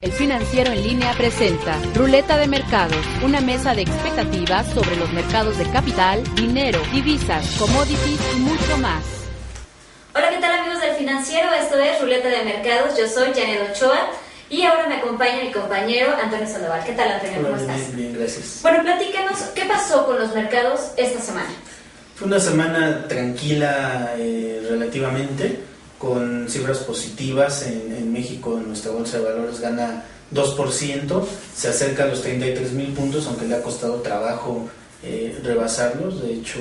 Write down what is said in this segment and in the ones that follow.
El Financiero en Línea presenta Ruleta de Mercados, una mesa de expectativas sobre los mercados de capital, dinero, divisas, commodities y mucho más. Hola, ¿qué tal amigos del Financiero? Esto es Ruleta de Mercados, yo soy Janet Ochoa y ahora me acompaña mi compañero Antonio Sandoval. ¿Qué tal, Antonio? ¿Cómo estás? Bien, gracias. Bueno, platícanos, ¿qué pasó con los mercados esta semana? Fue una semana tranquila relativamente, con cifras positivas. En México nuestra bolsa de valores gana 2%, se acerca a los 33,000 puntos, aunque le ha costado trabajo rebasarlos. De hecho,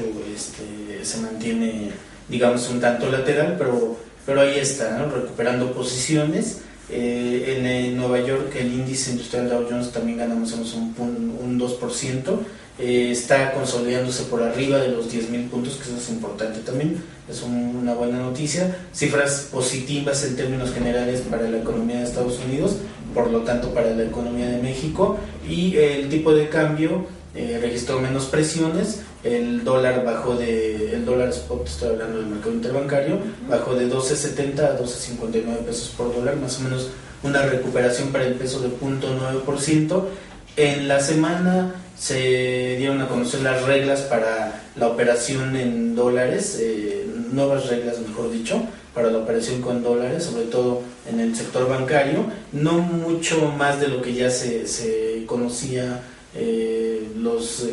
se mantiene, digamos, un tanto lateral, pero ahí está, ¿no? Recuperando posiciones. En Nueva York el índice industrial Dow Jones también gana más o menos un 2%. Está consolidándose por arriba de los 10,000 puntos, que eso es importante también, es una buena noticia. Cifras positivas en términos generales para la economía de Estados Unidos, por lo tanto para la economía de México, y el tipo de cambio registró menos presiones. El dólar el dólar spot, estoy hablando del mercado interbancario, bajó de 12.70 a 12.59 pesos por dólar, más o menos una recuperación para el peso de 0.9%. En la semana se dieron a conocer las reglas para la operación en dólares, nuevas reglas, mejor dicho, para la operación con dólares, sobre todo en el sector bancario. No mucho más de lo que ya se conocía. Los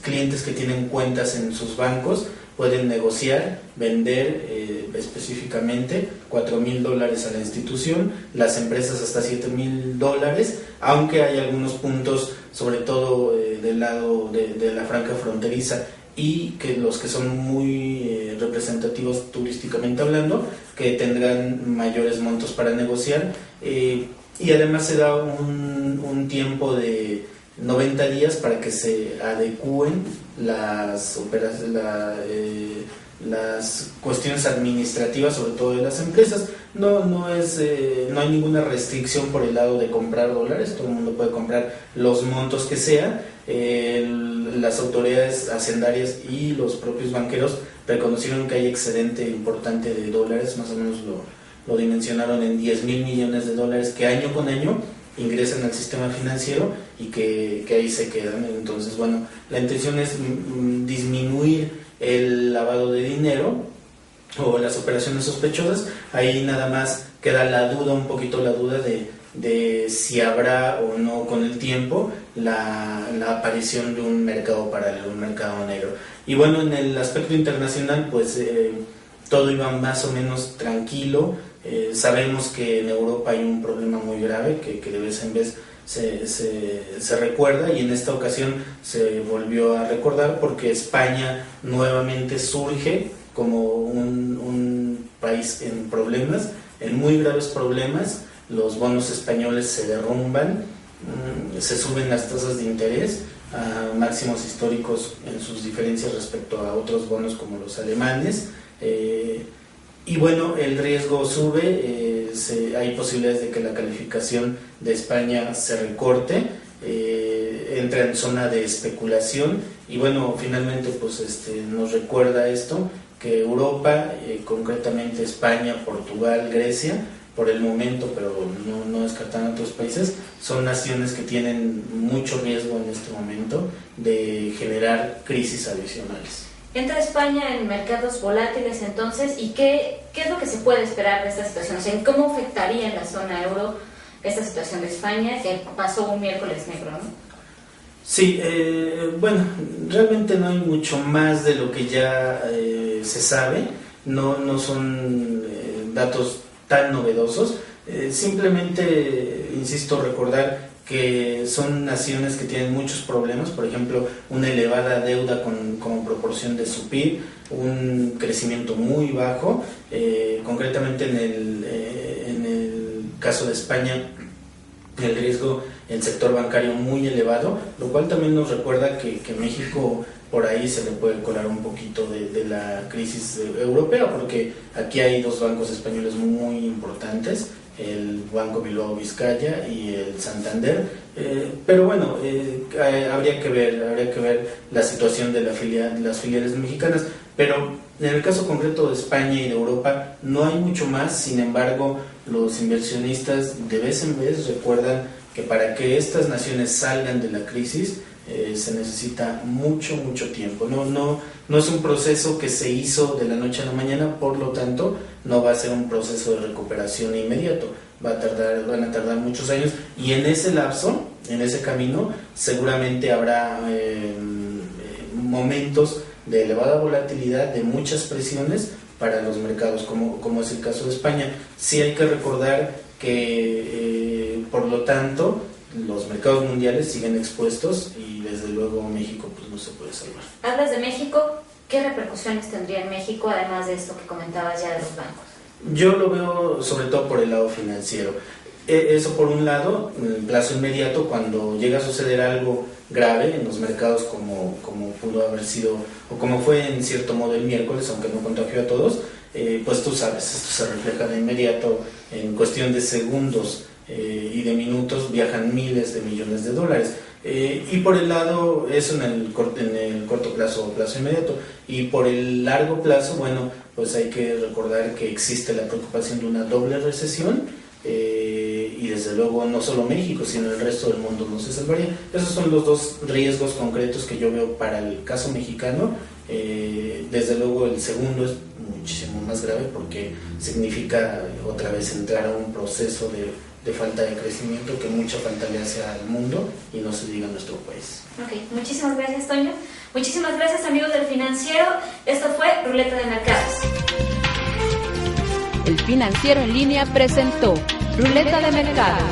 clientes que tienen cuentas en sus bancos pueden negociar, vender específicamente $4,000 a la institución, las empresas hasta $7,000, aunque hay algunos puntos, sobre todo del lado de la franja fronteriza, y que los que son muy representativos turísticamente hablando, que tendrán mayores montos para negociar, y además se da un tiempo de 90 días para que se adecúen las cuestiones administrativas, sobre todo de las empresas. No hay ninguna restricción por el lado de comprar dólares, todo el mundo puede comprar los montos que sea. Las autoridades hacendarias y los propios banqueros reconocieron que hay excedente importante de dólares, más o menos lo dimensionaron en $10,000 millones que año con año ingresan al sistema financiero y que ahí se quedan. Entonces, bueno, la intención es disminuir el lavado de dinero o las operaciones sospechosas. Ahí nada más queda un poquito la duda de si habrá o no con el tiempo la aparición de un mercado paralelo, un mercado negro. Y bueno, en el aspecto internacional, pues todo iba más o menos tranquilo. Sabemos que en Europa hay un problema muy grave que de vez en vez se recuerda, y en esta ocasión se volvió a recordar porque España nuevamente surge como un país en problemas, en muy graves problemas. Los bonos españoles se derrumban, se suben las tasas de interés a máximos históricos en sus diferencias respecto a otros bonos como los alemanes. Y bueno, el riesgo sube, hay posibilidades de que la calificación de España se recorte, entra en zona de especulación, y bueno, finalmente pues nos recuerda esto, que Europa, concretamente España, Portugal, Grecia, por el momento, pero no descartan otros países, son naciones que tienen mucho riesgo en este momento de generar crisis adicionales. Entra España en mercados volátiles entonces, ¿y qué es lo que se puede esperar de esta situación? O sea, ¿cómo afectaría en la zona euro esta situación de España, que pasó un miércoles negro, ¿no? Sí, bueno, realmente no hay mucho más de lo que ya se sabe, no son datos tan novedosos. Simplemente, insisto, recordar que son naciones que tienen muchos problemas, por ejemplo, una elevada deuda como proporción de su PIB, un crecimiento muy bajo, concretamente en el caso de España, el riesgo en el sector bancario muy elevado, lo cual también nos recuerda que México por ahí se le puede colar un poquito de la crisis europea, porque aquí hay dos bancos españoles muy importantes, el Banco Bilbao Vizcaya y el Santander, pero bueno, habría que ver la situación de las filiales mexicanas, pero En el caso concreto de España y de Europa no hay mucho más, sin embargo los inversionistas de vez en vez recuerdan que para que estas naciones salgan de la crisis se necesita mucho tiempo. No es un proceso que se hizo de la noche a la mañana, por lo tanto no va a ser un proceso de recuperación inmediato, van a tardar muchos años, y en ese lapso, en ese camino, seguramente habrá momentos de elevada volatilidad, de muchas presiones para los mercados, como es el caso de España. Sí hay que recordar que, por lo tanto, los mercados mundiales siguen expuestos y desde luego México pues no se puede salvar. Hablas de México, ¿qué repercusiones tendría en México, además de esto que comentabas ya de los bancos? Yo lo veo sobre todo por el lado financiero. Eso por un lado, en el plazo inmediato, cuando llega a suceder algo grave en los mercados como pudo haber sido, o como fue en cierto modo el miércoles, aunque no contagió a todos, pues tú sabes, esto se refleja de inmediato, en cuestión de segundos y de minutos viajan miles de millones de dólares. Y por el lado, eso en el corto plazo o plazo inmediato, y por el largo plazo, bueno, pues hay que recordar que existe la preocupación de una doble recesión, y desde luego no solo México, sino el resto del mundo no se salvaría. Esos son los dos riesgos concretos que yo veo para el caso mexicano. Desde luego el segundo es muchísimo más grave porque significa otra vez entrar a un proceso de falta de crecimiento que mucha falta le hace al mundo, y no se diga a nuestro país. Ok, muchísimas gracias, Toño. Muchísimas gracias, amigos del Financiero. Esto fue Ruleta de Mercados. El Financiero en Línea presentó Ruleta de Mercados.